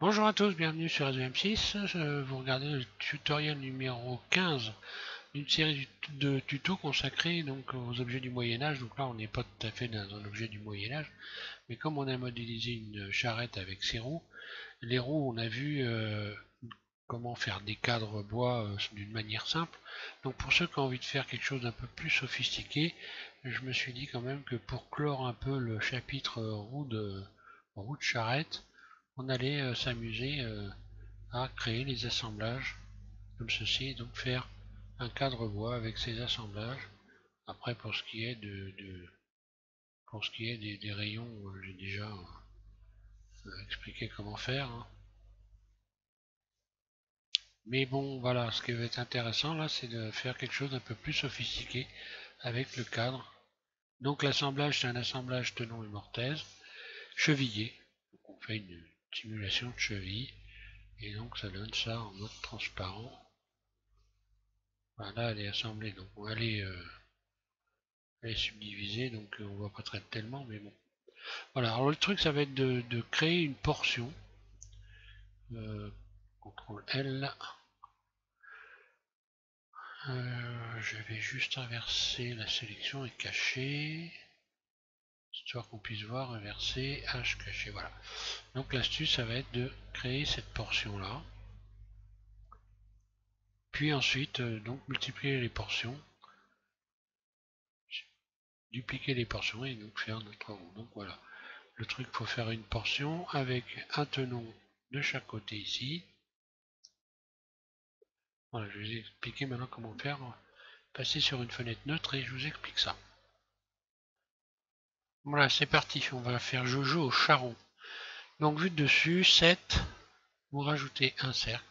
Bonjour à tous, bienvenue sur SVM6. Vous regardez le tutoriel numéro 15 d'une série de tutos consacrés donc aux objets du Moyen-Âge. Donc là, on n'est pas tout à fait dans un objet du Moyen-Âge, mais comme on a modélisé une charrette avec ses roues, les roues, on a vu comment faire des cadres bois d'une manière simple. Donc pour ceux qui ont envie de faire quelque chose d'un peu plus sophistiqué, je me suis dit quand même que pour clore un peu le chapitre roue de charrette, on allait s'amuser à créer les assemblages comme ceci, donc faire un cadre bois avec ces assemblages. Après pour ce qui est des rayons, j'ai déjà expliqué comment faire, hein. Mais bon, voilà, ce qui va être intéressant là, c'est de faire quelque chose d'un peu plus sophistiqué avec le cadre. Donc l'assemblage, c'est un assemblage tenon et mortaise, chevillé. Donc on fait une simulation de cheville, et donc ça donne ça en mode transparent. Voilà, elle est assemblée, donc elle est subdivisée, donc on voit pas très tellement, mais bon. Voilà, alors le truc, ça va être de créer une portion. CTRL L. Je vais juste inverser la sélection et cacher, histoire qu'on puisse voir inverser, H caché, voilà. Donc l'astuce, ça va être de créer cette portion-là. Puis ensuite, donc multiplier les portions, dupliquer les portions et donc faire notre rond. Donc voilà. Le truc, il faut faire une portion avec un tenon de chaque côté ici. Voilà, je vais vous expliquer maintenant comment faire. Passer sur une fenêtre neutre et je vous explique ça. Voilà, c'est parti. On va faire Jojo au charron. Donc, vue de dessus, 7. Vous rajoutez un cercle.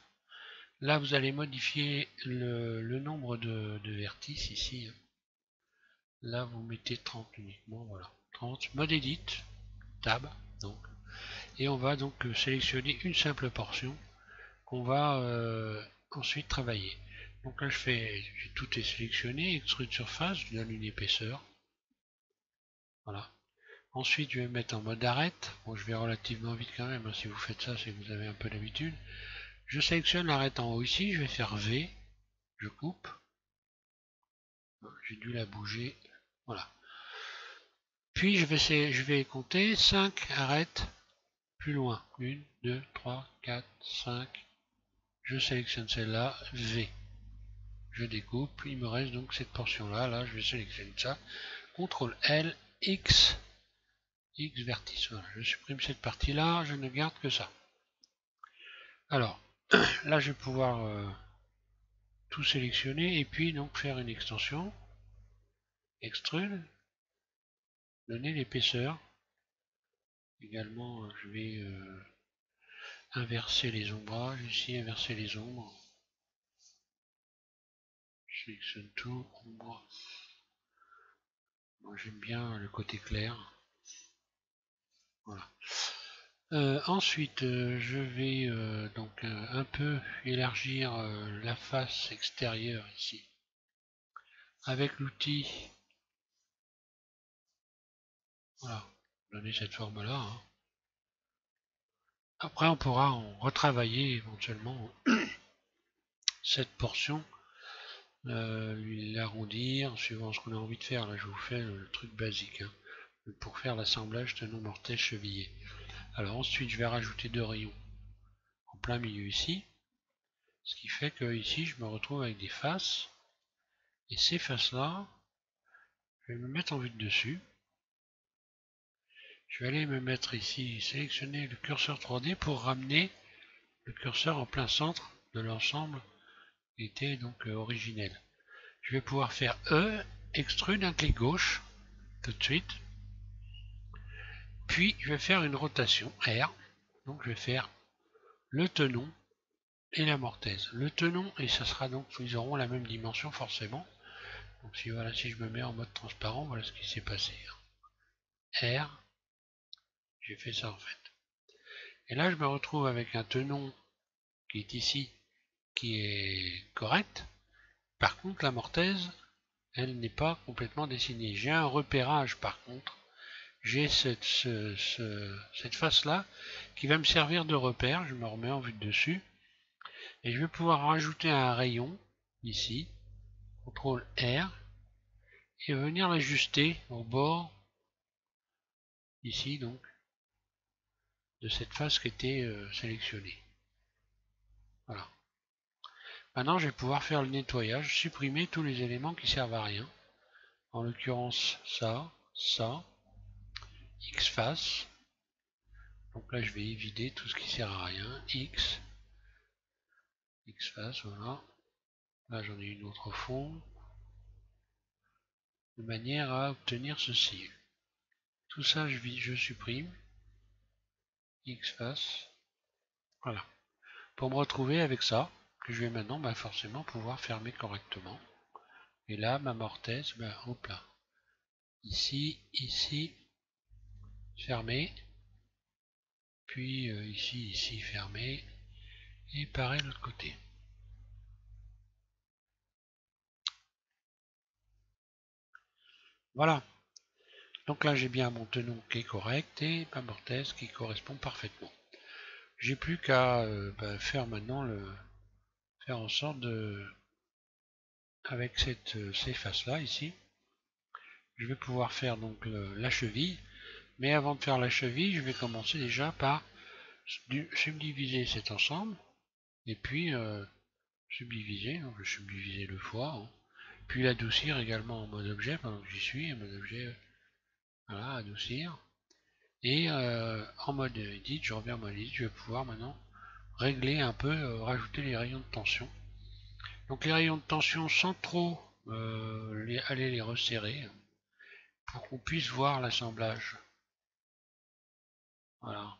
Là, vous allez modifier le nombre de vertices ici. Là, vous mettez 30 uniquement. Voilà, 30. Mode edit. Tab. Donc. Et on va donc sélectionner une simple portion qu'on va ensuite travailler. Donc là, tout est sélectionné, extrude surface, je donne une épaisseur. Voilà. Ensuite, je vais me mettre en mode arrête. Bon, je vais relativement vite quand même, hein. Si vous faites ça, c'est que vous avez un peu d'habitude. Je sélectionne l'arrête en haut ici, je vais faire V, je coupe. J'ai dû la bouger. Voilà. Puis je vais compter 5 arêtes plus loin. 1, 2, 3, 4, 5. Je sélectionne celle-là, V. Je découpe, il me reste donc cette portion-là. Là, je vais sélectionner ça. CTRL L, X, X vertice. Voilà, je supprime cette partie-là, je ne garde que ça. Alors, là, je vais pouvoir tout sélectionner et puis donc faire une extension, extrude, donner l'épaisseur. Également, je vais inverser les ombrages ici, inverser les ombres. Je sélectionne tout, ombre. Moi, j'aime bien le côté clair. Voilà. Ensuite, je vais donc un peu élargir la face extérieure ici avec l'outil. Voilà, donner cette forme-là, hein. Après, on pourra en retravailler éventuellement cette portion, l'arrondir suivant ce qu'on a envie de faire. Là, je vous fais le truc basique, hein, pour faire l'assemblage de nos mortels chevillés. Alors ensuite, je vais rajouter 2 rayons en plein milieu ici, ce qui fait que ici, je me retrouve avec des faces, et ces faces-là, je vais me mettre en vue de dessus. Je vais aller me mettre ici, sélectionner le curseur 3D pour ramener le curseur en plein centre de l'ensemble qui était donc originel. Je vais pouvoir faire E, extrude un clic gauche, tout de suite. Puis je vais faire une rotation R. Donc je vais faire le tenon et la mortaise. Le tenon, et ça sera donc, ils auront la même dimension forcément. Donc si je me mets en mode transparent, voilà ce qui s'est passé. R, j'ai fait ça en fait. Et là je me retrouve avec un tenon qui est ici, qui est correct. Par contre la mortaise, elle n'est pas complètement dessinée. J'ai un repérage par contre j'ai cette face là qui va me servir de repère. Je me remets en vue de dessus et je vais pouvoir rajouter un rayon ici, CTRL R, et venir l'ajuster au bord ici donc de cette face qui était sélectionnée. Voilà. Maintenant je vais pouvoir faire le nettoyage, supprimer tous les éléments qui servent à rien. En l'occurrence ça, X face. Donc là je vais vider tout ce qui sert à rien. X face, voilà. Là j'en ai une autre au fond. De manière à obtenir ceci. Tout ça je supprime. X face. Voilà. Pour me retrouver avec ça, que je vais maintenant forcément pouvoir fermer correctement. Et là ma mortaise, hop là. Ici, fermé. Puis ici, fermé. Et pareil de l'autre côté. Voilà. Donc là j'ai bien mon tenon qui est correct et ma mortaise qui correspond parfaitement. J'ai plus qu'à faire maintenant faire en sorte de, avec ces faces là ici, je vais pouvoir faire donc la cheville. Mais avant de faire la cheville, je vais commencer déjà par subdiviser cet ensemble et puis subdiviser, donc je vais subdiviser le foie, hein. Puis l'adoucir également en mode objet pendant que j'y suis, en mode objet, voilà, adoucir. Et en mode edit, je reviens en mode edit, je vais pouvoir maintenant régler un peu, rajouter les rayons de tension. Donc les rayons de tension sans trop aller les resserrer pour qu'on puisse voir l'assemblage. Voilà.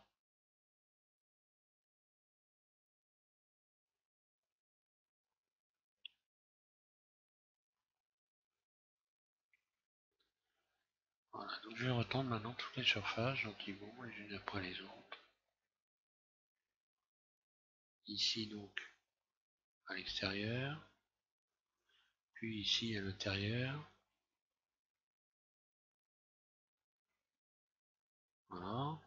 Voilà, donc je vais retendre maintenant toutes les surfaces gentiment, les unes après les autres. Ici donc à l'extérieur, puis ici à l'intérieur. Voilà.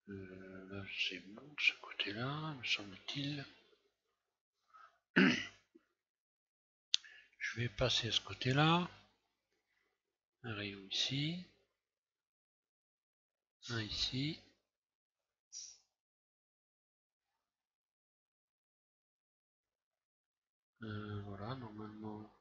Là c'est bon de ce côté-là, me semble-t-il. Je vais passer à ce côté-là. Un rayon ici. Un ici. Voilà, normalement.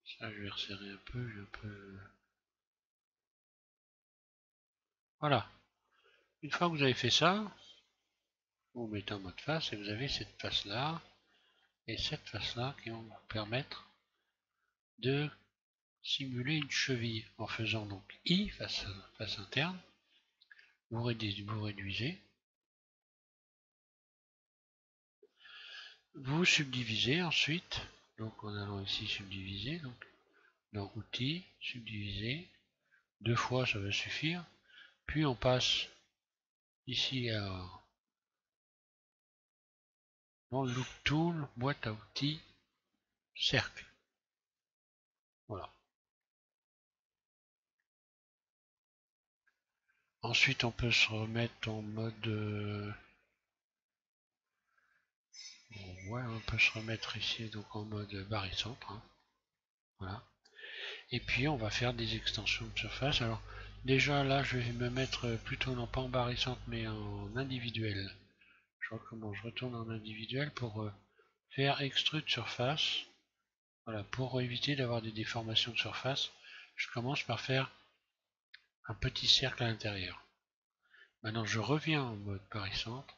Ça, je vais resserrer un peu, Voilà. Une fois que vous avez fait ça, vous mettez en mode face et vous avez cette face-là et cette face-là qui vont vous permettre de simuler une cheville en faisant donc I, face interne. Vous réduisez. Vous subdivisez ensuite, donc en allant ici subdiviser, donc dans outils, subdiviser, 2 fois ça va suffire, puis on passe ici dans le Look Tool, boîte à outils, cercle. Voilà. Ensuite on peut se remettre en mode... ouais, on peut se remettre ici donc en mode barycentre. Hein. Voilà. Et puis on va faire des extensions de surface. Alors déjà là je vais me mettre plutôt non pas en barycentre mais en individuel. Je recommence, je retourne en individuel pour faire extrude surface. Voilà, pour éviter d'avoir des déformations de surface, je commence par faire un petit cercle à l'intérieur. Maintenant je reviens en mode barycentre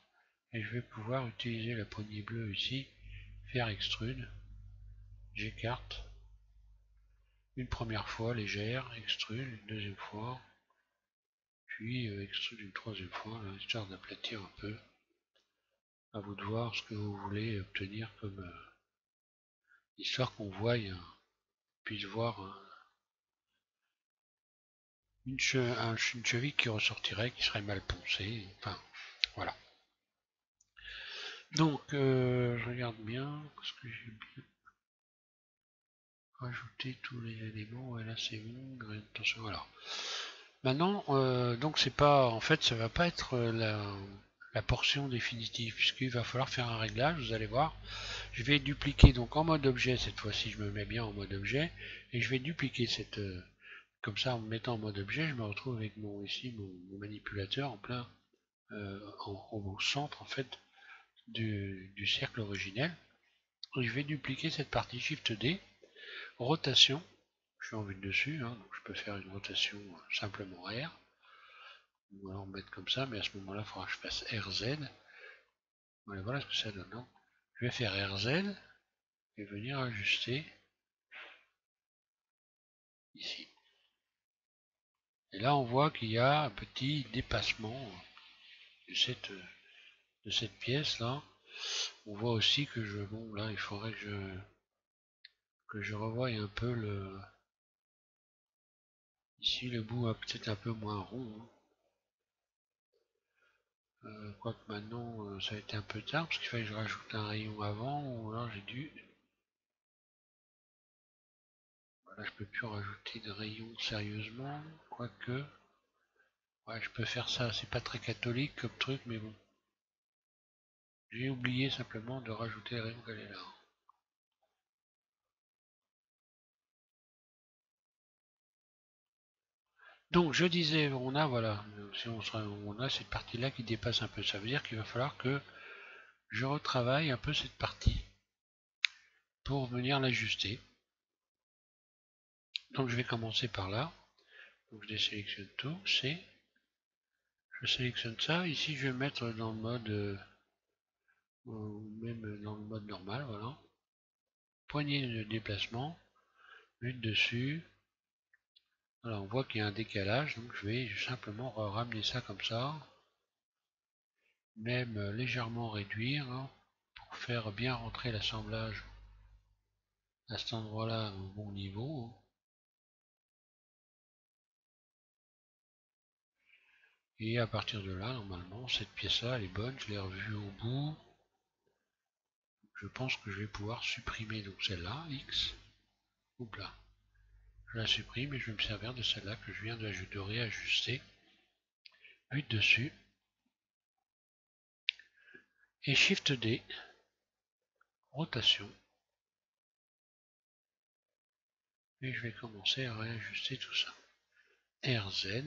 et je vais pouvoir utiliser la poignée bleue ici, faire extrude. J'écarte une première fois légère, extrude une deuxième fois, puis extrude une troisième fois, là, histoire d'aplatir un peu. À vous de voir ce que vous voulez obtenir comme histoire qu'on voie, puisse voir une cheville qui ressortirait, qui serait mal poncée. Enfin, voilà. Donc, je regarde bien, parce que j'ai bien rajouté tous les éléments. Ouais, là c'est bon. Attention, voilà. Maintenant, donc c'est pas, en fait, ça va pas être la portion définitive, puisqu'il va falloir faire un réglage. Vous allez voir. Je vais dupliquer donc en mode objet cette fois-ci. Je me mets bien en mode objet et je vais dupliquer cette, comme ça en me mettant en mode objet, je me retrouve avec mon ici mon manipulateur en plein au centre en fait du cercle originel. Et je vais dupliquer cette partie Shift D, rotation. Je suis en vue de dessus, hein, donc je peux faire une rotation simplement R. Ou alors mettre comme ça, mais à ce moment-là, il faudra que je fasse RZ. Voilà ce que ça donne. Donc, je vais faire RZ et venir ajuster ici. Et là, on voit qu'il y a un petit dépassement de cette pièce là. On voit aussi que bon là, il faudrait que je revoie un peu ici le bout peut-être un peu moins rond. Hein. Quoique maintenant, ça a été un peu tard parce qu'il fallait que je rajoute un rayon avant ou alors j'ai dû. Voilà, je peux plus rajouter de rayon sérieusement, quoique. Ouais, je peux faire ça. C'est pas très catholique comme truc, mais bon. J'ai oublié simplement de rajouter le rayon qu'elle est là. Donc je disais, on a voilà, si on a cette partie-là qui dépasse un peu, ça veut dire qu'il va falloir que je retravaille un peu cette partie pour venir l'ajuster. Donc je vais commencer par là. Donc je désélectionne tout, je sélectionne ça. Ici je vais mettre dans le mode même dans le mode normal, voilà. Poignée de déplacement, vue dessus. Voilà, on voit qu'il y a un décalage, donc je vais simplement ramener ça comme ça. Même légèrement réduire hein, pour faire bien rentrer l'assemblage à cet endroit-là au bon niveau. Et à partir de là, normalement, cette pièce-là, elle est bonne. Je l'ai revue au bout. Je pense que je vais pouvoir supprimer donc celle-là, X. Oups là. Je la supprime et je vais me servir de celle-là que je viens de réajuster. But dessus. Et Shift D. Rotation. Et je vais commencer à réajuster tout ça. RZ.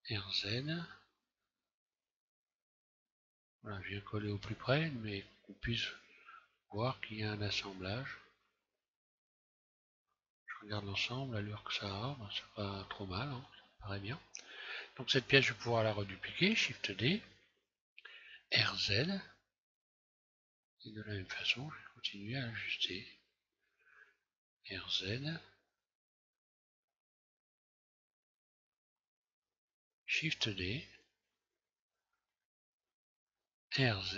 RZ. Voilà, je viens coller au plus près, mais qu'on puisse voir qu'il y a un assemblage. Je regarde l'ensemble, l'allure que ça a, ben, c'est pas trop mal, hein, ça paraît bien. Donc cette pièce, je vais pouvoir la redupliquer, Shift D, RZ, et de la même façon, je vais continuer à ajuster. RZ, Shift D, RZ,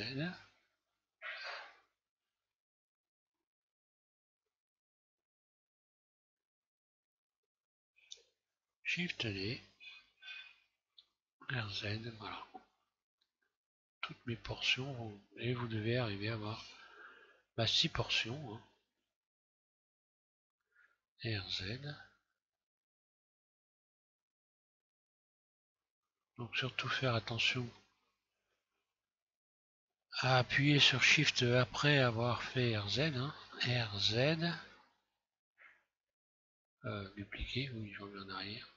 Shift D, RZ, voilà. Toutes mes portions, et vous devez arriver à avoir 6 portions. Hein. RZ. Donc surtout faire attention à appuyer sur Shift après avoir fait RZ. Hein. RZ. Dupliquer, oui, je reviens en arrière.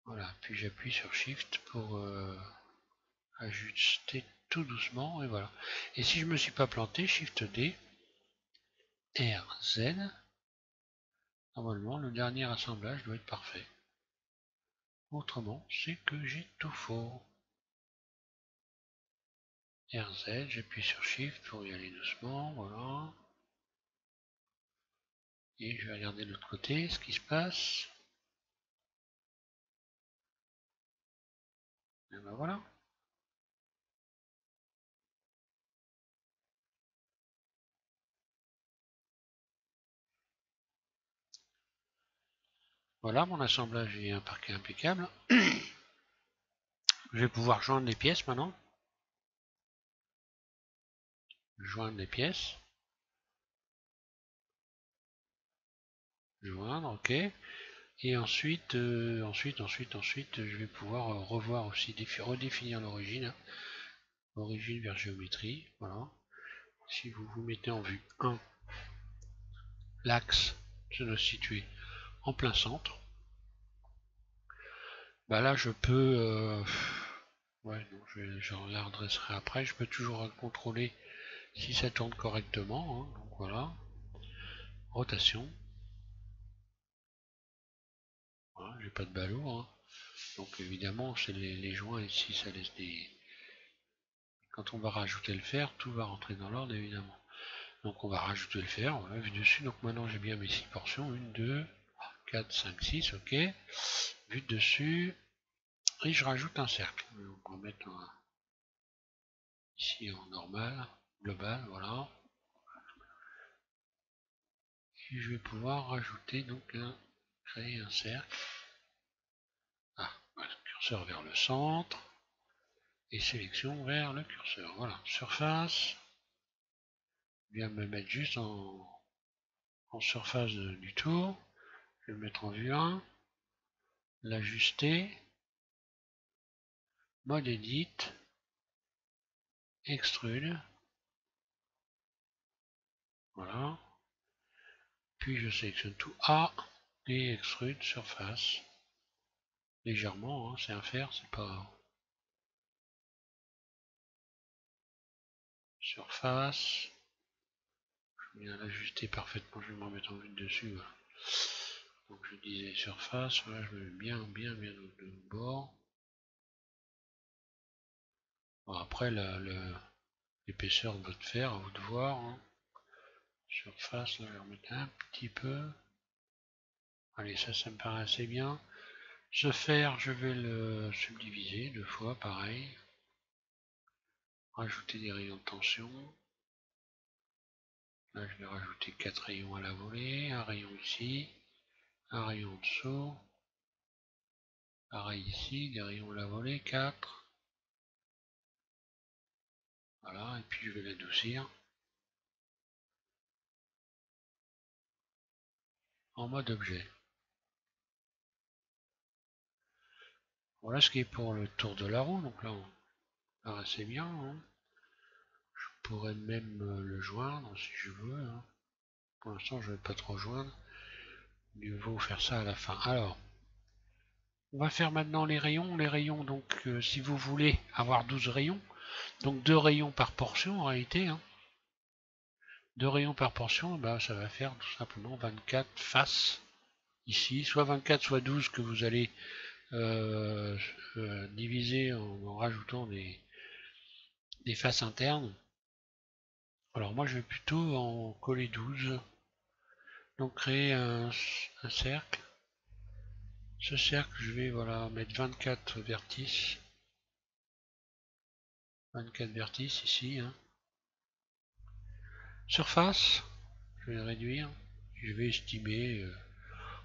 Voilà, puis j'appuie sur Shift pour ajuster tout doucement, et voilà. Et si je me suis pas planté, Shift D, RZ, normalement le dernier assemblage doit être parfait. Autrement, c'est que j'ai tout faux. RZ, j'appuie sur Shift pour y aller doucement, voilà. Et je vais regarder de l'autre côté ce qui se passe. Et ben voilà. Voilà, mon assemblage est un parquet impeccable. Je vais pouvoir joindre les pièces maintenant. Joindre les pièces. Joindre, ok. Et ensuite, je vais pouvoir revoir aussi, redéfinir l'origine. Hein. Origine vers géométrie, voilà. Si vous vous mettez en vue 1, l'axe se doit situer en plein centre. Bah là, je peux... ouais, non, je la redresserai après. Je peux toujours contrôler si ça tourne correctement. Hein. Donc voilà. Rotation. Voilà, j'ai pas de ballot. Hein. Donc évidemment, c'est les joints ici, ça laisse des... Quand on va rajouter le fer, tout va rentrer dans l'ordre évidemment. Donc on va rajouter le fer, voilà, vu dessus. Donc maintenant j'ai bien mes 6 portions. 1, 2, 4, 5, 6, ok. Vu dessus. Et je rajoute un cercle. Donc on va mettre ici en normal, global, voilà. Et je vais pouvoir rajouter donc créer un cercle. Ah, voilà, curseur vers le centre. Et sélection vers le curseur. Voilà, surface. Je viens me mettre juste en surface du tour. Je vais le mettre en vue 1. L'ajuster. Mode edit. Extrude. Voilà. Puis je sélectionne tout A et extrude surface. Légèrement, hein, c'est un fer, c'est pas... Surface. Je viens l'ajuster parfaitement, je vais me remettre en vue de dessus. Voilà. Donc je disais surface, voilà, je me mets bien au bord. Bon, après l'épaisseur de votre fer, à vous de voir. Hein. Surface, là, je vais remettre un petit peu. Allez, ça me paraît assez bien. Ce fer, je vais le subdiviser 2 fois, pareil. Rajouter des rayons de tension. Là, je vais rajouter 4 rayons à la volée, un rayon ici, un rayon en dessous. Pareil ici, des rayons à la volée, 4. Voilà, et puis je vais l'adoucir. En mode objet. Voilà ce qui est pour le tour de la roue, donc là on part assez bien. Hein. Je pourrais même le joindre si je veux. Hein. Pour l'instant je ne vais pas trop joindre. Mieux vaut faire ça à la fin. Alors, on va faire maintenant les rayons. Les rayons, donc si vous voulez avoir 12 rayons, donc 2 rayons par portion en réalité. Hein. 2 rayons par portion, bah, ça va faire tout simplement 24 faces ici, soit 24 soit 12 que vous allez diviser en rajoutant des faces internes. Alors moi je vais plutôt en coller 12. Donc créer un cercle. Ce cercle je vais voilà mettre 24 vertices. 24 vertices ici. Hein. Surface, je vais réduire. Je vais estimer.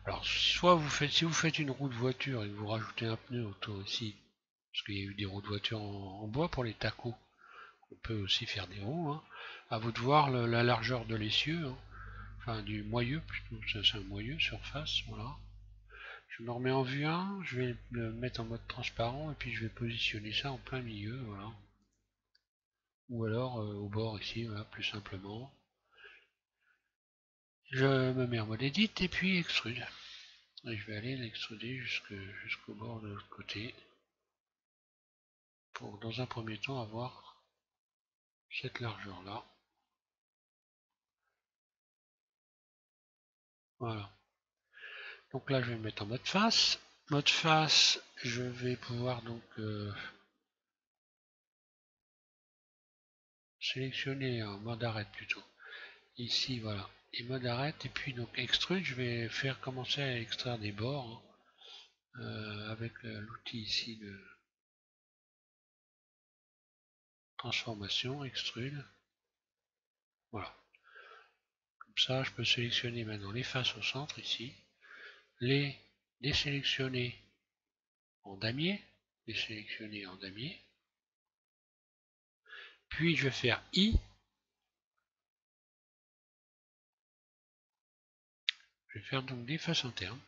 Alors soit si vous faites une roue de voiture et que vous rajoutez un pneu autour ici, parce qu'il y a eu des roues de voiture en bois pour les tacos, on peut aussi faire des roues. Hein. À vous de voir la largeur de l'essieu. Hein. Enfin du moyeu plutôt, c'est un moyeu surface, voilà. Je me remets en vue 1, je vais le mettre en mode transparent et puis je vais positionner ça en plein milieu, voilà. Ou alors au bord ici, voilà, plus simplement. Je me mets en mode edit et puis extrude. Et je vais aller l'extruder jusqu'au bord de l'autre côté. Pour dans un premier temps avoir cette largeur là. Voilà. Donc là je vais me mettre en mode face. Mode face, je vais pouvoir donc sélectionner en mode arrête plutôt. Ici voilà. Et mode arrête et puis donc extrude, je vais faire commencer à extraire des bords hein, avec l'outil ici de transformation, extrude. Voilà. Comme ça je peux sélectionner maintenant les faces au centre ici. Les désélectionner en damier, désélectionner en damier, puis je vais faire I, je vais faire donc des faces internes,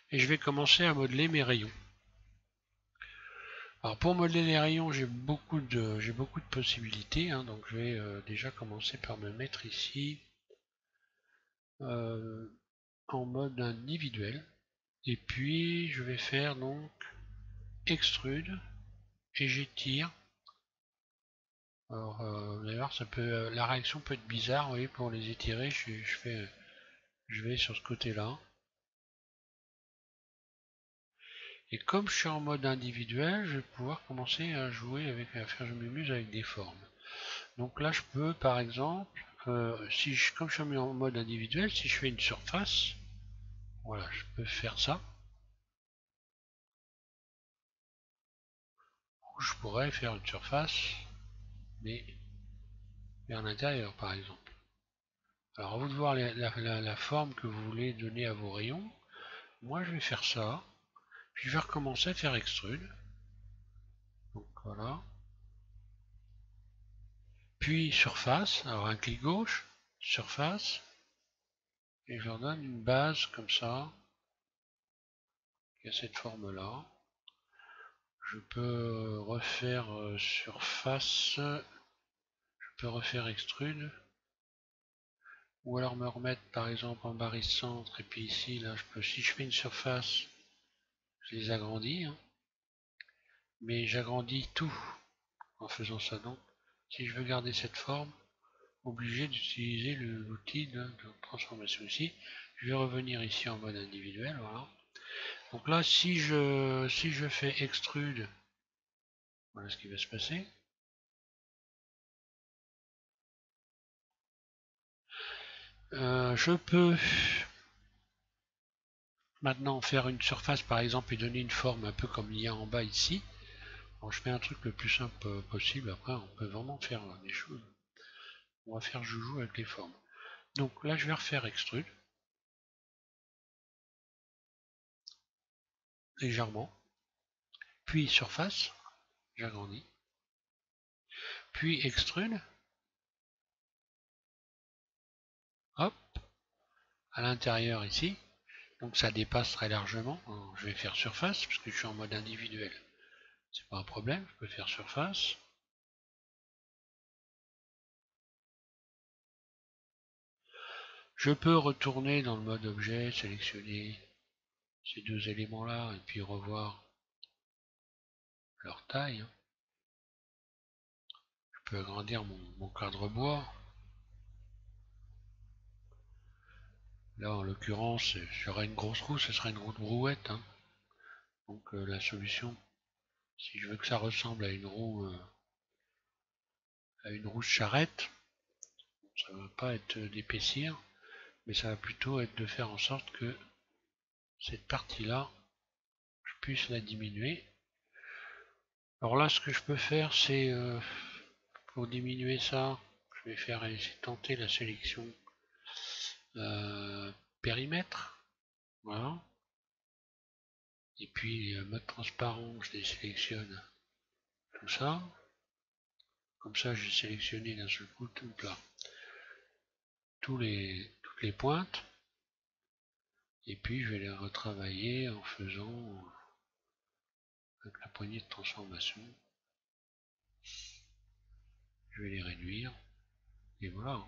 et je vais commencer à modeler mes rayons. Alors pour modeler les rayons, j'ai beaucoup de possibilités, hein, donc je vais déjà commencer par me mettre ici en mode individuel, et puis je vais faire donc extrude et j'étire. Alors vous allez voir, la réaction peut être bizarre, vous voyez, pour les étirer, je vais sur ce côté-là. Et comme je suis en mode individuel, je vais pouvoir commencer à jouer à faire je m'amuse avec des formes. Donc là, je peux, par exemple, comme je suis en mode individuel, si je fais une surface, voilà, je peux faire ça. Ou je pourrais faire une surface, mais vers l'intérieur, par exemple. Alors, à vous de voir la forme que vous voulez donner à vos rayons. Moi, je vais faire ça. Puis je vais recommencer à faire extrude. Donc voilà. Puis surface, alors un clic gauche, surface, et je leur donne une base comme ça, qui a cette forme-là. Je peux refaire surface, je peux refaire extrude, ou alors me remettre par exemple en barycentre, et puis ici, là, si je fais une surface, je les agrandis, hein, mais j'agrandis tout en faisant ça. Donc, si je veux garder cette forme, obligé d'utiliser l'outil de transformation ici. Je vais revenir ici en mode individuel, voilà. Donc là, si je fais extrude, voilà ce qui va se passer. Je peux maintenant faire une surface par exemple et donner une forme un peu comme il y a en bas ici. Alors, je fais un truc le plus simple possible, après on peut vraiment faire des choses. On va faire joujou avec les formes. Donc là je vais refaire extrude. Légèrement. Puis surface, j'agrandis. Puis extrude. Hop, à l'intérieur ici. Donc ça dépasse très largement. Alors, je vais faire surface, puisque je suis en mode individuel. C'est pas un problème, je peux faire surface. Je peux retourner dans le mode objet, sélectionner ces deux éléments-là, et puis revoir leur taille. Je peux agrandir mon cadre bois. Là, en l'occurrence, j'aurais une grosse roue, ce serait une roue de brouette. Hein. Donc la solution, si je veux que ça ressemble à une roue de charrette, ça ne va pas être d'épaissir, mais ça va plutôt être de faire en sorte que cette partie-là, je puisse la diminuer. Alors là, ce que je peux faire, c'est pour diminuer ça, je vais faire tenter la sélection périmètre. Voilà. Et puis mode transparent, je désélectionne tout ça. Comme ça, j'ai sélectionné d'un seul coup toutes les pointes. Et puis, je vais les retravailler en faisant avec la poignée de transformation. Je vais les réduire. Et voilà.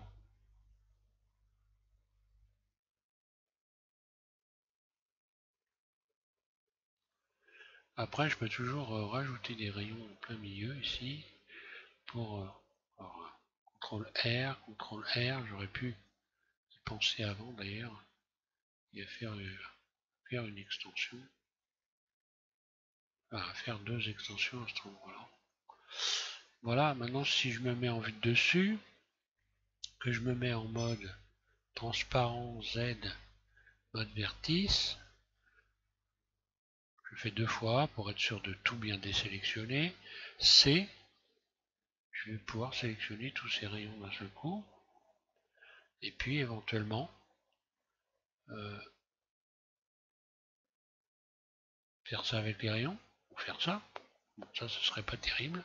Après, je peux toujours rajouter des rayons en plein milieu ici pour CTRL R, CTRL R. J'aurais pu y penser avant d'ailleurs et à faire une extension. À faire deux extensions à cet endroit-là. Voilà, maintenant si je me mets en vue de dessus, que je me mets en mode transparent Z, mode vertice, je fais deux fois pour être sûr de tout bien désélectionner. C, je vais pouvoir sélectionner tous ces rayons d'un seul coup. Et puis éventuellement, faire ça avec les rayons, ou faire ça. Bon, ça, ce serait pas terrible.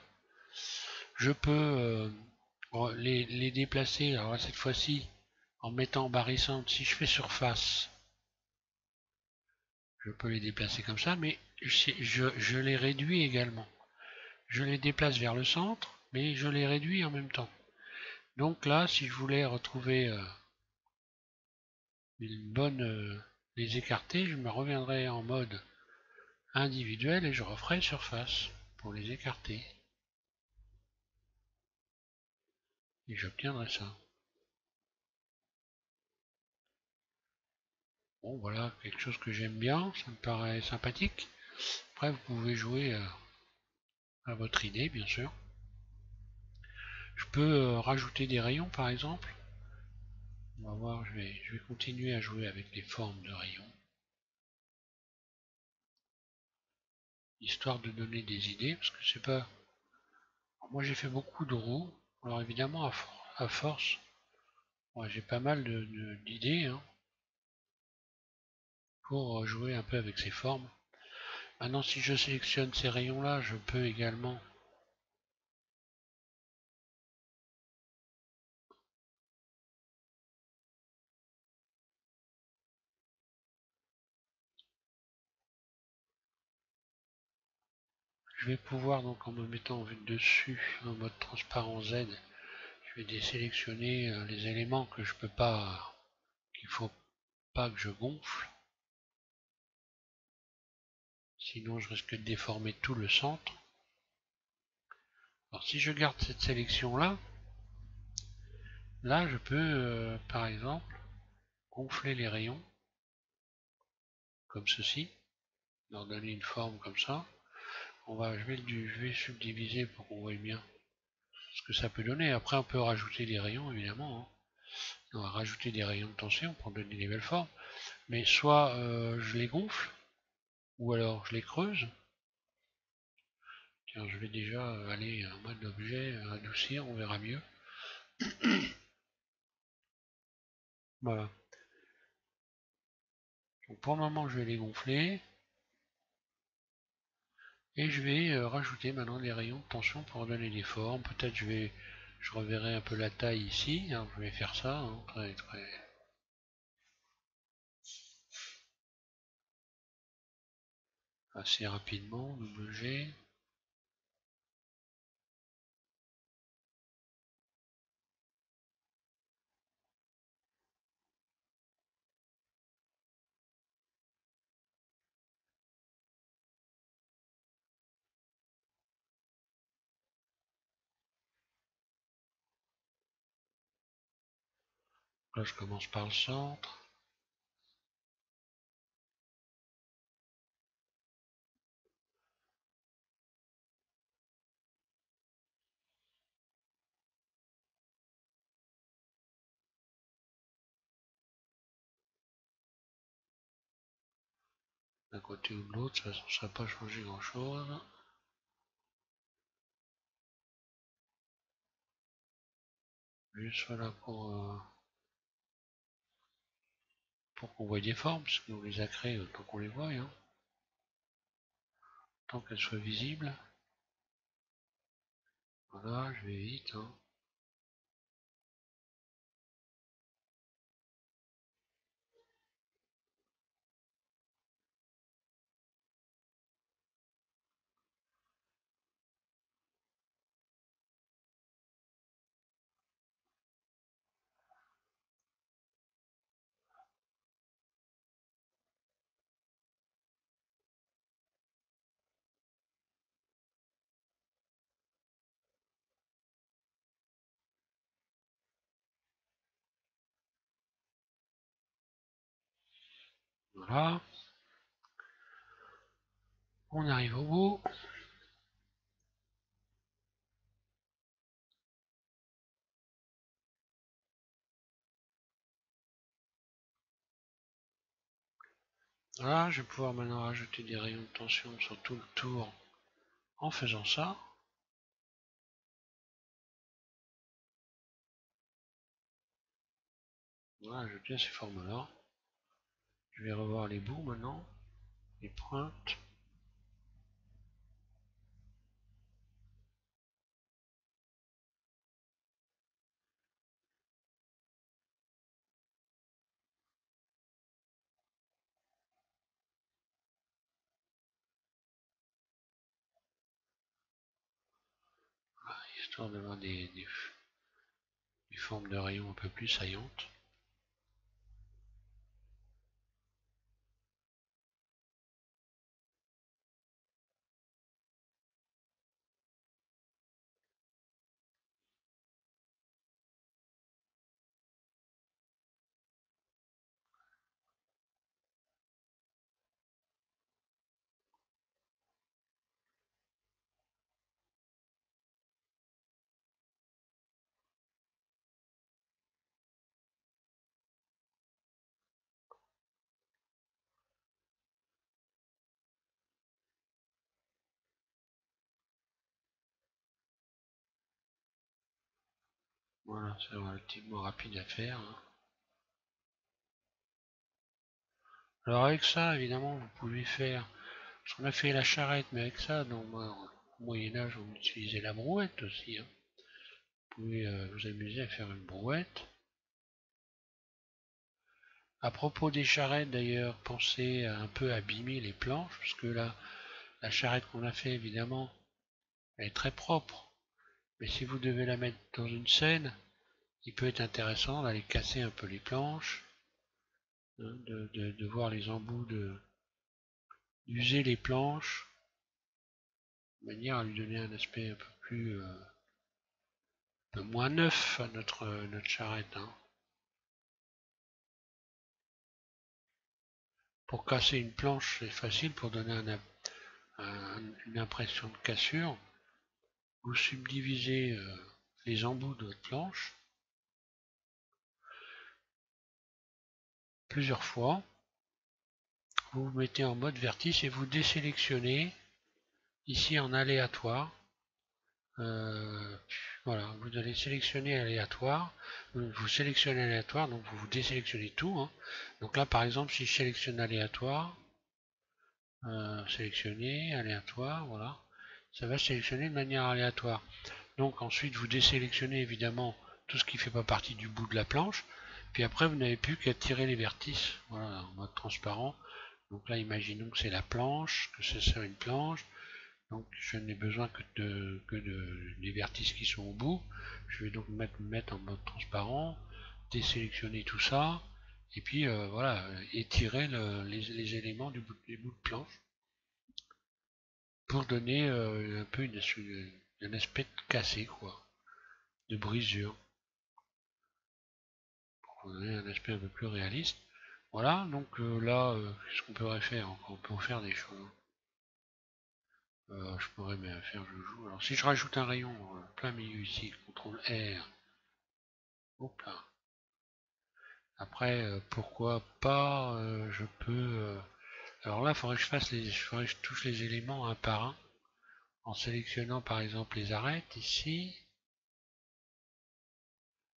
Je peux les déplacer, alors là, cette fois-ci, en mettant en barrissante. Si je fais surface, je peux les déplacer comme ça, mais je les réduis également. Je les déplace vers le centre, mais je les réduis en même temps. Donc là, si je voulais retrouver une bonne les écarter, je me reviendrai en mode individuel et je referai surface pour les écarter. Et j'obtiendrai ça. Bon, voilà, quelque chose que j'aime bien, ça me paraît sympathique. Après, vous pouvez jouer à votre idée, bien sûr. Je peux rajouter des rayons, par exemple. On va voir, je vais continuer à jouer avec les formes de rayons, histoire de donner des idées, parce que c'est pas... Alors, moi, j'ai fait beaucoup de roues. Alors, évidemment, à force, j'ai pas mal d'idées hein, pour jouer un peu avec ces formes. Maintenant, si je sélectionne ces rayons-là, je peux également je vais pouvoir, donc en me mettant en vue de dessus, en mode transparent Z, je vais désélectionner les éléments que je peux pas, qu'il faut pas que je gonfle. Sinon, je risque de déformer tout le centre. Alors, si je garde cette sélection-là, là, je peux, par exemple, gonfler les rayons, comme ceci, leur donner une forme comme ça. Je vais subdiviser pour qu'on voit bien ce que ça peut donner. Après, on peut rajouter des rayons, évidemment. Hein. On va rajouter des rayons de tension pour donner des belles formes. Mais soit je les gonfle, ou alors je les creuse. Tiens, je vais déjà aller en mode objet, adoucir, on verra mieux. Voilà. Donc pour le moment, je vais les gonfler. Et je vais rajouter maintenant des rayons de tension pour donner des formes. Peut-être je reverrai un peu la taille ici. Alors, je vais faire ça hein, très assez rapidement. Double G. Là, je commence par le centre. D'un côté ou de l'autre, de toute façon, ça n'a pas changé grand-chose. Juste voilà pour qu'on voit des formes, parce qu'on les a créées autant qu'on les voit, hein, tant qu'elles soient visibles. Voilà, je vais vite. Hein. Voilà, on arrive au bout. Voilà, je vais pouvoir maintenant rajouter des rayons de tension sur tout le tour en faisant ça. Voilà, j'obtiens ces formes-là. Je vais revoir les bouts maintenant, les pointes. histoire d'avoir des formes de rayons un peu plus saillantes. Voilà, c'est relativement rapide à faire, hein. Alors avec ça, évidemment, vous pouvez faire... Parce qu'on a fait la charrette, mais avec ça, au Moyen-Âge, on utilisait la brouette aussi, hein. Vous pouvez vous amuser à faire une brouette. À propos des charrettes, d'ailleurs, pensez à un peu abîmer les planches, parce que là, la charrette qu'on a fait, évidemment, elle est très propre. Mais si vous devez la mettre dans une scène, il peut être intéressant d'aller casser un peu les planches, hein, de voir les embouts, d'user les planches, de manière à lui donner un aspect un peu plus, un peu moins neuf à notre charrette, hein. Pour casser une planche, c'est facile. Pour donner une impression de cassure, vous subdivisez les embouts de votre planche plusieurs fois. Vous vous mettez en mode vertice et vous désélectionnez ici en aléatoire. Voilà, vous allez sélectionner aléatoire. Vous sélectionnez aléatoire, donc vous désélectionnez tout, hein. Donc là, par exemple, si je sélectionne aléatoire, sélectionner aléatoire, voilà, ça va sélectionner de manière aléatoire. Donc ensuite, vous désélectionnez évidemment tout ce qui ne fait pas partie du bout de la planche. Puis après, vous n'avez plus qu'à tirer les vertices, voilà, en mode transparent. Donc là, imaginons que c'est la planche, que c'est ça une planche. Donc je n'ai besoin des vertices qui sont au bout. Je vais donc mettre en mode transparent, désélectionner tout ça, et puis voilà, étirer les éléments des bouts de planche pour donner un peu un aspect cassé, quoi, de brisure, pour donner un aspect un peu plus réaliste. Voilà, donc là, qu'est-ce qu'on pourrait faire? On peut en faire des choses. Je pourrais faire joujou. Alors si je rajoute un rayon plein milieu ici, CTRL R, hop là. Après, pourquoi pas, je peux... alors là, il faudrait que faudrait que je touche les éléments un par un, en sélectionnant par exemple les arêtes ici.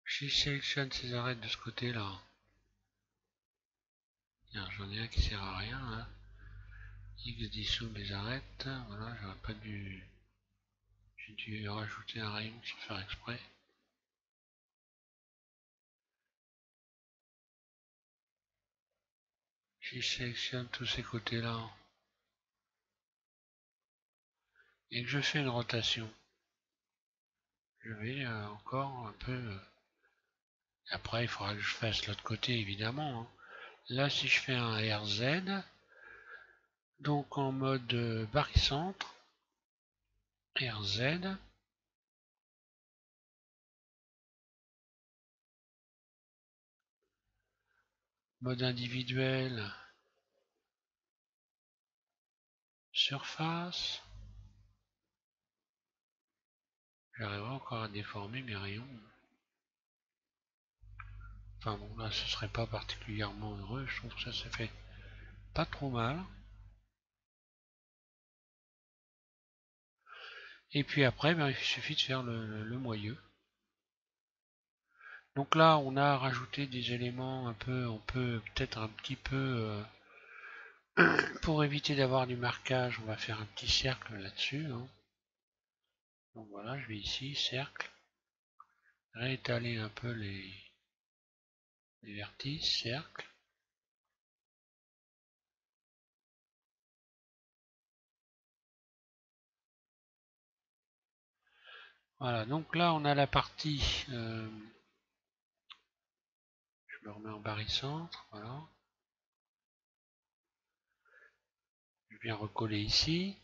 Si je sélectionne ces arêtes de ce côté-là, j'en ai un qui sert à rien, hein. X dissout mes arêtes, voilà, j'aurais pas dû... J'ai dû rajouter un rayon sans faire exprès. Si je sélectionne tous ces côtés-là, et que je fais une rotation, je vais encore un peu... après, il faudra que je fasse l'autre côté, évidemment, hein. Là, si je fais un RZ, donc en mode barycentre, RZ, mode individuel, surface, j'arriverai encore à déformer mes rayons. Enfin bon, là, ce serait pas particulièrement heureux, je trouve que ça s'est fait pas trop mal. Et puis après, il suffit de faire le moyeu. Donc là, on a rajouté des éléments un peu, on peut peut-être un petit peu, pour éviter d'avoir du marquage, on va faire un petit cercle là-dessus, hein. Donc voilà, je vais ici, cercle, réétaler un peu les vertices, cercle. Voilà, donc là on a la partie, je me remets en barycentre, voilà. Je viens recoller ici.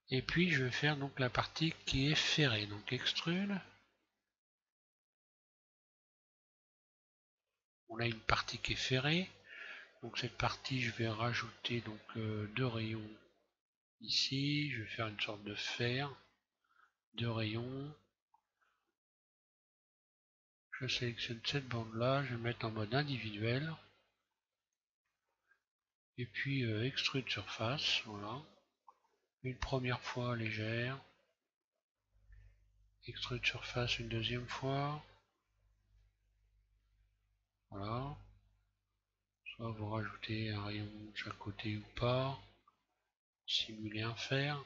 Et puis je vais faire donc la partie qui est ferrée, donc extrude. On a une partie qui est ferrée, donc cette partie je vais rajouter donc deux rayons ici. Je vais faire une sorte de fer, deux rayons. Je sélectionne cette bande là, je vais mettre en mode individuel. Et puis extrude surface, voilà. Une première fois légère. Extrude surface une deuxième fois. Voilà. Soit vous rajoutez un rayon de chaque côté ou pas. Simuler un fer.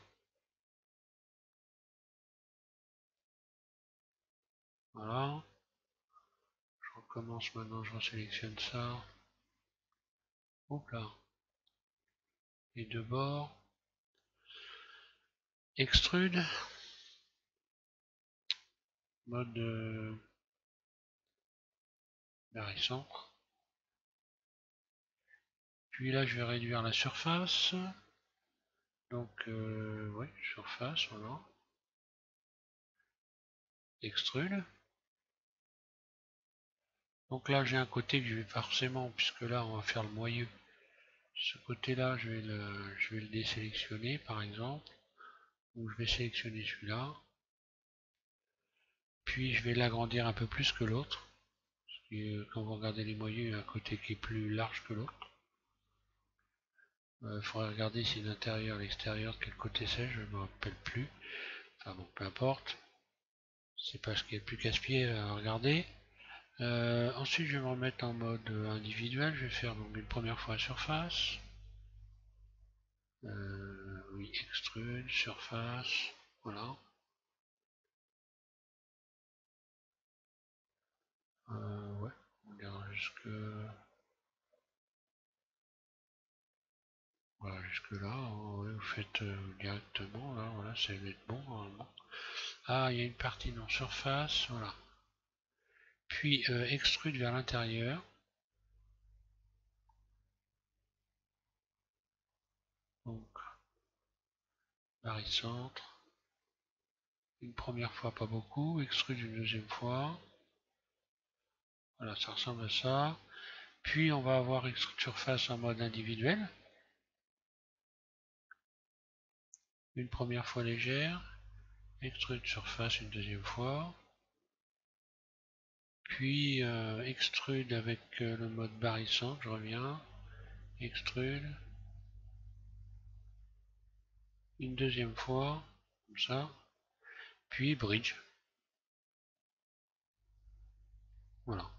Voilà. Je recommence maintenant, je resélectionne ça. Hop là. Les deux bords. Extrude. Mode barycentre. Puis là, je vais réduire la surface. Donc, oui, surface, voilà. Extrude. Donc là, j'ai un côté que je vais forcément, puisque là, on va faire le moyeu. Ce côté-là, je vais le désélectionner, par exemple. Ou je vais sélectionner celui-là. Puis, je vais l'agrandir un peu plus que l'autre. Quand vous regardez les moyeux, il y a un côté qui est plus large que l'autre. Il faudrait regarder si l'intérieur, l'extérieur, de quel côté c'est, je ne me rappelle plus. Enfin bon, peu importe. C'est pas ce qui est le plus casse-pied à regarder. Ensuite, je vais me remettre en mode individuel. Je vais faire donc une première fois surface. Oui, extrude, surface. Voilà. Ouais, on ira jusque, voilà, jusque là. Hein, ouais, vous faites directement, là, voilà, ça va être bon normalement. Ah, il y a une partie non surface, voilà. Puis extrude vers l'intérieur. Donc, barycentre. Une première fois, pas beaucoup. Extrude une deuxième fois. Voilà, ça ressemble à ça. Puis on va avoir extrude surface en mode individuel. Une première fois légère. Extrude surface une deuxième fois. Puis extrude avec le mode barycentre, je reviens. Extrude. Une deuxième fois, comme ça. Puis bridge. Voilà.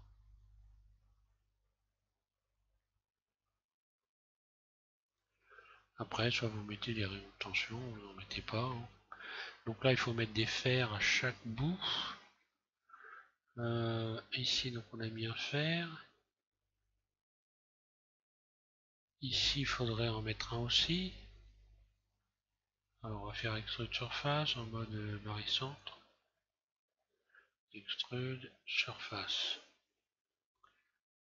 Après, soit vous mettez des rayons de tension, ou vous n'en mettez pas. Hein. Donc là, il faut mettre des fers à chaque bout. Ici, donc on a mis un fer. Ici, il faudrait en mettre un aussi. Alors, on va faire extrude surface en mode barycentre. Extrude surface.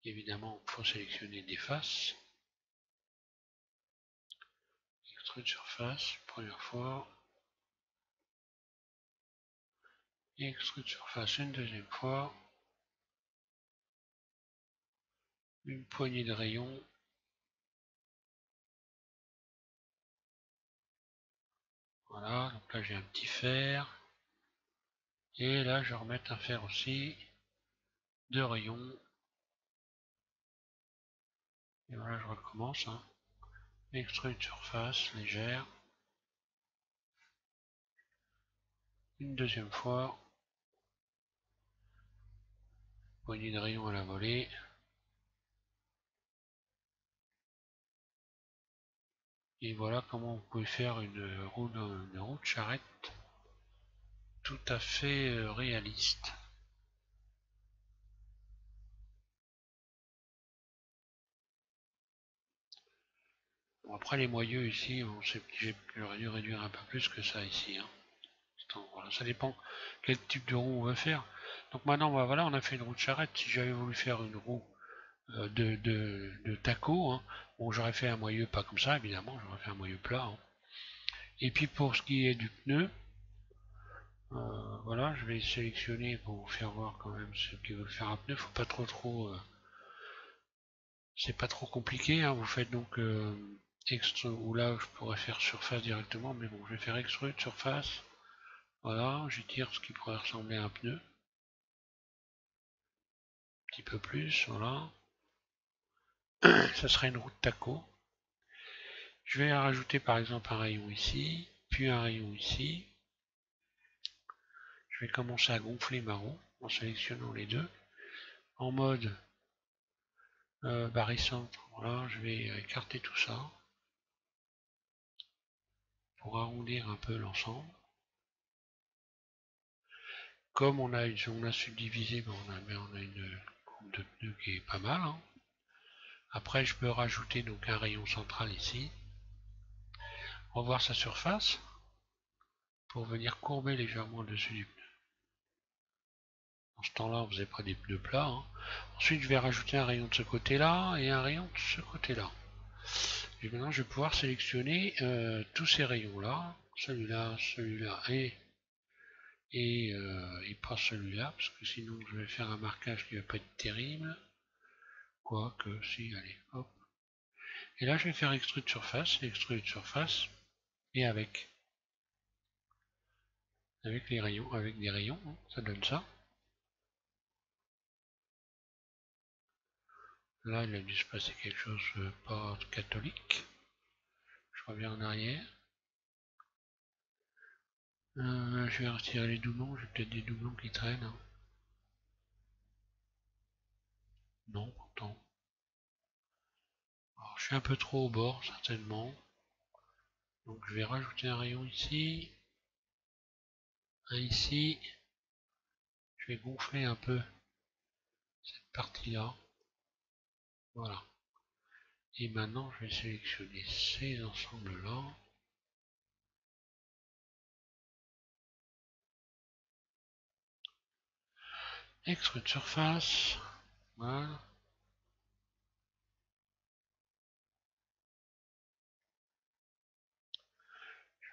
Évidemment, il faut sélectionner des faces. Extrude surface, première fois. Et extrude surface une deuxième fois. Une poignée de rayons. Voilà, donc là j'ai un petit fer. Et là je vais remettre un fer aussi. Deux rayons. Et voilà, je recommence. Hein. Extrude surface légère. Une deuxième fois. Poignée de rayons à la volée. Et voilà comment vous pouvez faire une roue de charrette tout à fait réaliste. Bon, après les moyeux ici, j'aurais dû réduire un peu plus que ça ici. Hein. temps. Voilà, ça dépend quel type de roue on veut faire. Donc maintenant, bah, voilà, on a fait une roue de charrette. Si j'avais voulu faire une roue de taco, hein, bon, j'aurais fait un moyeu pas comme ça, évidemment, j'aurais fait un moyeu plat. Hein. Et puis pour ce qui est du pneu, voilà, je vais sélectionner pour vous faire voir quand même ceux qui veulent faire un pneu. Faut pas trop, c'est pas trop compliqué. Hein. Vous faites donc ou là je pourrais faire surface directement, mais bon, je vais faire extrude surface. Voilà, j'étire ce qui pourrait ressembler à un pneu. Un petit peu plus, voilà. Ça serait une roue de taco. Je vais rajouter par exemple un rayon ici, puis un rayon ici. Je vais commencer à gonfler ma roue en sélectionnant les deux. En mode barycentre, voilà, je vais écarter tout ça pour arrondir un peu l'ensemble. Comme on a subdivisé, ben, on a une coupe de pneus qui est pas mal. Hein. Après, je peux rajouter donc un rayon central ici. Revoir sa surface pour venir courber légèrement le dessus du pneu. En ce temps-là, vous n'avez pas des pneus plats. Hein. Ensuite, je vais rajouter un rayon de ce côté-là et un rayon de ce côté-là. Et maintenant, je vais pouvoir sélectionner tous ces rayons-là. Celui-là, celui-là et pas celui-là, parce que sinon je vais faire un marquage qui va pas être terrible. Quoique, si, allez, hop. Et là, je vais faire extrude surface, et avec les rayons, avec des rayons, hein, ça donne ça. Là, il a dû se passer quelque chose pas catholique. Je reviens en arrière. Je vais retirer les doublons, j'ai peut-être des doublons qui traînent. Hein. Non, pourtant. Alors, je suis un peu trop au bord, certainement. Donc je vais rajouter un rayon ici. Un ici. Je vais gonfler un peu cette partie-là. Voilà. Et maintenant, je vais sélectionner ces ensembles-là. Extrude surface. Voilà.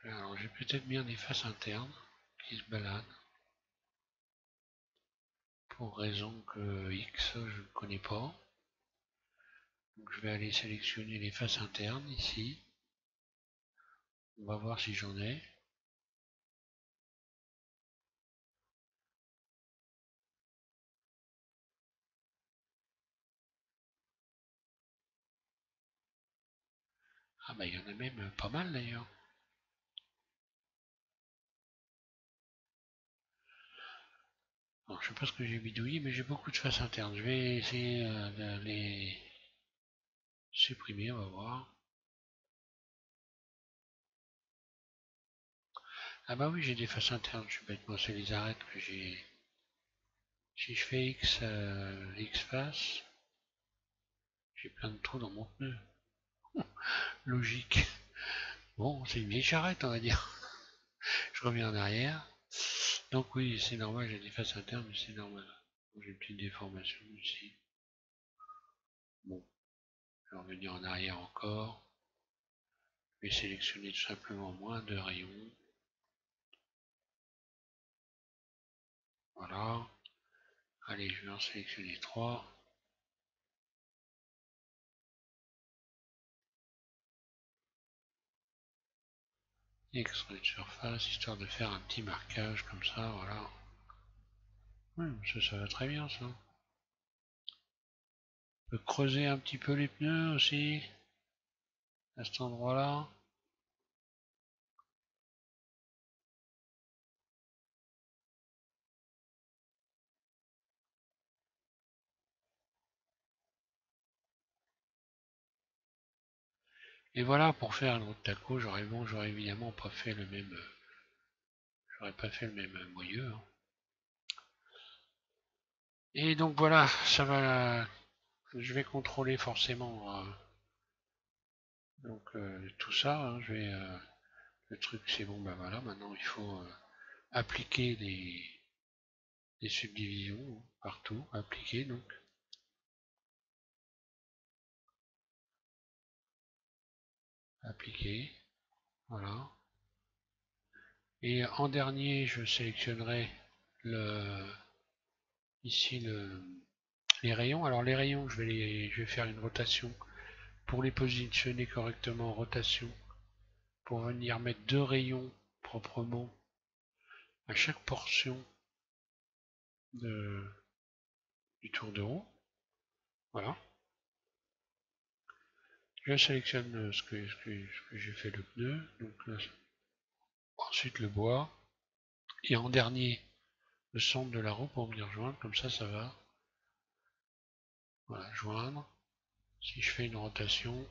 Alors, j'ai peut-être bien des faces internes qui se baladent. Pour raison que X, je ne connais pas. Donc, je vais aller sélectionner les faces internes ici. On va voir si j'en ai. Ah bah il y en a même pas mal d'ailleurs. Alors je sais pas ce que j'ai bidouillé, mais j'ai beaucoup de faces internes. Je vais essayer de les supprimer, on va voir. Ah bah oui, j'ai des faces internes, je suis bête, moi c'est les arêtes que j'ai. Si je fais X face, j'ai plein de trous dans mon pneu. Logique. Bon, c'est une vieille charrette, on va dire. Je reviens en arrière. Donc oui, c'est normal, j'ai des faces internes, mais c'est normal. J'ai une petite déformation ici. Bon, je vais revenir en arrière encore. Je vais sélectionner tout simplement moins de rayons. Voilà. Allez, je vais en sélectionner 3. Extrude surface, histoire de faire un petit marquage comme ça, voilà. Oui, ça va très bien ça. On peut creuser un petit peu les pneus aussi, à cet endroit-là. Et voilà, pour faire un autre taco, j'aurais évidemment pas fait le même, moyeu. Hein. Et donc voilà, ça va, je vais contrôler forcément donc tout ça. Hein, le truc c'est bon, bah voilà, maintenant il faut appliquer des subdivisions partout, appliquer donc. Appliquer, voilà. Et en dernier, je sélectionnerai ici les rayons. Alors les rayons, je vais faire une rotation pour les positionner correctement en rotation, pour venir mettre 2 rayons proprement à chaque portion du tour de roue. Voilà. Je sélectionne ce que j'ai fait le pneu, donc là, ensuite le bois, et en dernier le centre de la roue pour venir joindre, comme ça va. Voilà, joindre. Si je fais une rotation,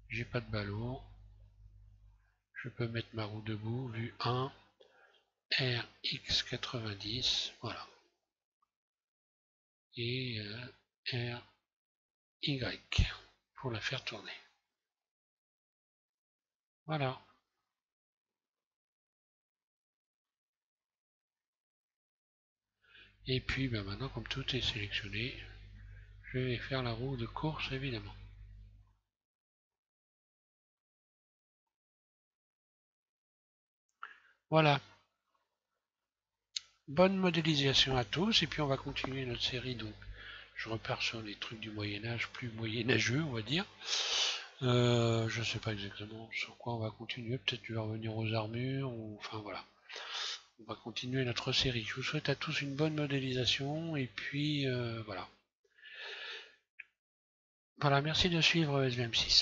j'ai pas de ballot. Je peux mettre ma roue debout, vue 1, RX90, voilà. Et RY pour la faire tourner. Voilà. Et puis maintenant, comme tout est sélectionné, je vais faire la roue de course évidemment. Voilà. Bonne modélisation à tous, et puis on va continuer notre série. Donc je repars sur les trucs du Moyen-Âge, plus moyenâgeux on va dire. Je sais pas exactement sur quoi on va continuer, peut-être tu vas revenir aux armures, ou enfin voilà. On va continuer notre série. Je vous souhaite à tous une bonne modélisation, et puis voilà. Voilà, merci de suivre SVM6.